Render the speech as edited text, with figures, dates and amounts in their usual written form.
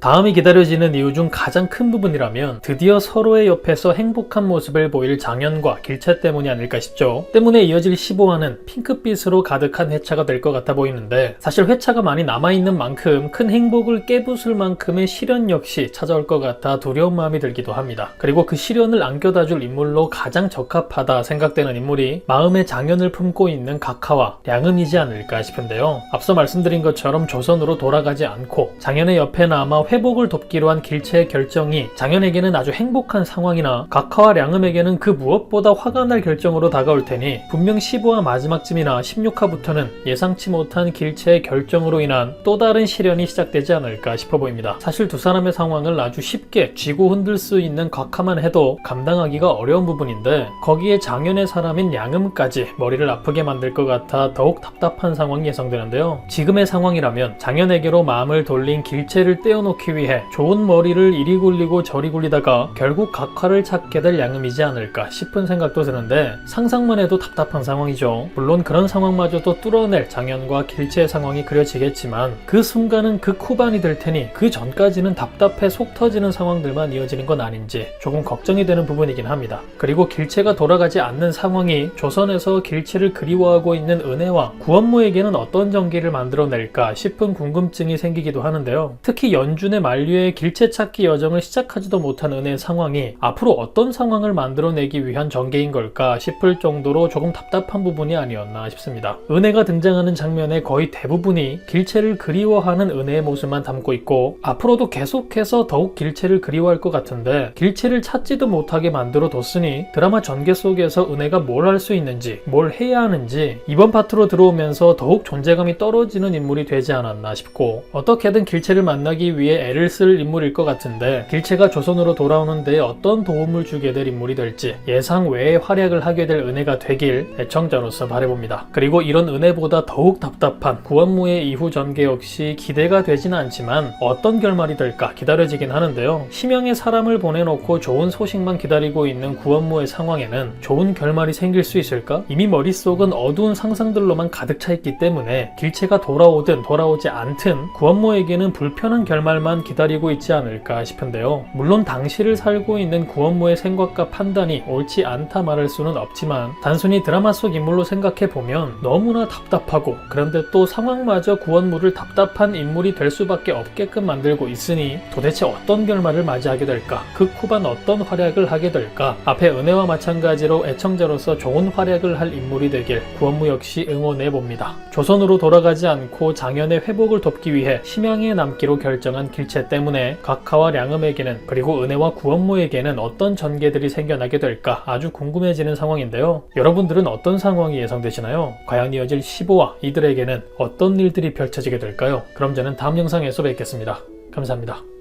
다음이 기다려지는 이유 중 가장 큰 부분이라면 드디어 서로의 옆에서 행복한 모습을 보일 장현과 길채 때문이 아닐까 싶죠. 때문에 이어질 15화는 핑크빛으로 가득한 회차가 될 것 같아 보이는데, 사실 회차가 많이 남아있는 만큼 큰 행복을 깨부술 만큼의 시련 역시 찾아올 것 같아 두려운 마음이 들기도 합니다. 그리고 그 시련을 안겨다줄 인물로 가장 적합하다 생각되는 인물이 마음의 장현을 품고 있는 각하와 량음이지 않을까 싶은데요. 앞서 말씀드린 것처럼 조선으로 돌아가지 않고 장현의 옆에 남아 회복을 돕기로 한 길채의 결정이 장현에게는 아주 행복한 상황이나 각하와 량음에게는 그 무엇보다 화가 날 결정으로 다가올 테니, 분명 15화 마지막쯤이나 16화부터는 예상치 못한 길채의 결정으로 인한 또 다른 시련이 시작되지 않을까 싶어 보입니다. 사실 두 사람의 상황을 아주 쉽게 쥐고 흔들 수 있는 각하만 해도 감당하기가 어려운 부분인데, 거기에 장현의 사람인 량음까지 머리를 아프게 만들 것 같아 더욱 답답한 상황이 예상되는데요. 지금의 상황이라면 장현에게로 마음을 돌린 길채를 떼어놓기 위해 좋은 머리를 이리 굴리고 저리 굴리다가 결국 각하를 찾게 될 량음이지 않을까 싶은 생각도 드는데, 상상만 해도 답답한 상황이죠. 물론 그런 상황마저도 뚫어낼 장현과 길채의 상황이 그려지겠지만, 그 순간은 극후반이 될 테니 그 전까지는 답답해 속 터지는 상황들만 이어지는 건 아닌지 조금 걱정이 되는 부분이긴 합니다. 그리고 길채가 돌아가지 않는 상황이 조선에서 길채를 그리워하고 있는 은혜와 구원무에게는 어떤 전개를 만들어낼까 싶은 궁금증이 생기기도 하는데요. 특히 연준의 만류의 길채 찾기 여정을 시작하지도 못한 은혜의 상황이 앞으로 어떤 상황을 만들어내기 위한 전개인 걸까 싶을 정도로 조금 답답한 부분이 아니었나 싶습니다. 은혜가 등장하는 장면의 거의 대부분이 길채를 그리워하는 은혜의 모습만 담고 있고, 앞으로도 계속해서 더욱 길채를 그리워할 것 같은데, 길채를 찾지도 못하게 만들어 뒀으니 드라마 전개 속에서 은혜가 뭘 할 수 있는지, 뭘 해야 하는지 이번 파트로 들어오면서 더욱 존재감이 떨어지는 인물이 되지 않았나 싶고, 어떻게든 길채를 만나기 위해 애를 쓸 인물일 것 같은데, 길채가 조선으로 돌아오는 데에 어떤 도움을 주게 될 인물이 될지 예상 외의 활약을 하게 될 은혜가 되길 애청자로서 바라봅니다. 그리고 이런 은혜보다 더욱 답답한 구원무의 이후 전개 역시 기대가 되지는 않지만 어떤 결말이 될까 기다려지긴 하는데요. 심형의 사람을 보내놓고 좋은 소식만 기다리고 있는 구원무의 상황에는 좋은 결말이 생길 수 있을까? 이미 머릿속은 어두운 상상들로만 가득 차 있기 때문에 길채가 돌아오든 돌아오지 않든 구원무에게는 불편한 결말만 기다리고 있지 않을까 싶은데요. 물론 당시를 살고 있는 구원무의 생각과 판단이 옳지 않다 말할 수는 없지만, 단순히 드라마 속 인물로 생각해보면 너무나 답답하고, 그런데 또 상황마저 구원무를 답답한 인물이 될 수밖에 없게끔 만들고 있으니 도대체 어떤 결말을 맞이하게 될까? 극후반 어떤 활약을 하게 될까? 앞에 은혜와 마찬가지로 애청자로서 좋은 활약을 할 인물이 되길 구원무 역시 응원해봅니다. 조선으로 돌아가지 않고 장현의 회복을 돕기 위해 심양에 남기로 결정한 길채 때문에 각하와 량음에게는, 그리고 은혜와 구원무에게는 어떤 전개들이 생겨나게 될까 아주 궁금해지는 상황인데요. 여러분들은 어떤 상황이 예상되시나요? 과연 이어질 15화 이들에게는 어떤 일들이 펼쳐지게 될까요? 그럼 저는 다음 영상에서 뵙겠습니다. 감사합니다.